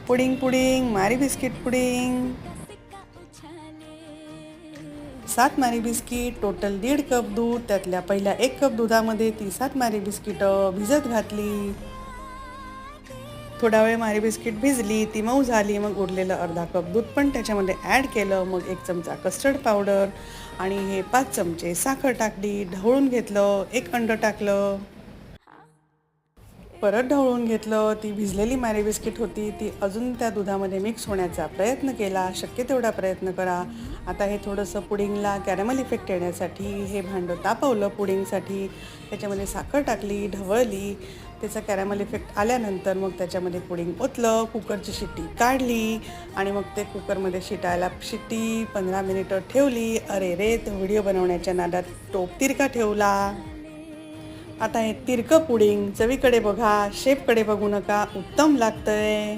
Pudding pudding मारी biscuit pudding 7 मारी biscuit, total 1.5 cup दूध. त्यातल्या पहिल्या 1 कप दुधामध्ये ती 7 मारी बिस्किटं भिजत घातली. थोडा वेळ मारी बिस्किट भिजली, ती मऊ झाली. मग उरलेलं अर्धा कप दूध पण त्याच्यामध्ये ॲड केलं. मग 1 चमचा कस्टर्ड पावडर आणि हे 5 चमचे साखर टाकली. ढवळून घेतलं. 1 अंड टाकलं. परत ढवळून घेतलं. ती भिजलेली मॅरी बिस्किट होती ती अजून त्या दुधामध्ये मिक्स होण्याचा प्रयत्न केला. शक्य तेवढा प्रयत्न करा. आता हे थोडंसं पुडिंगला कॅरमल इफेक्ट येण्यासाठी हे भांडं तापवलं पुडिंगसाठी. त्याच्यामध्ये साखर टाकली, ढवळली. त्याचा कॅरमल इफेक्ट आल्यानंतर मग त्याच्यामध्ये पुडिंग ओतलं. कुकरची शिट्टी काढली आणि मग ते कुकरमध्ये शिट्टी 15 मिनिटं ठेवली. अरे रे, तो व्हिडिओ बनवण्याच्या नादात टोप तिरका ठेवला. आता हे तिरकं पुडिंग चवीकडे बघा, शेपकडे बघू नका. उत्तम लागतंय.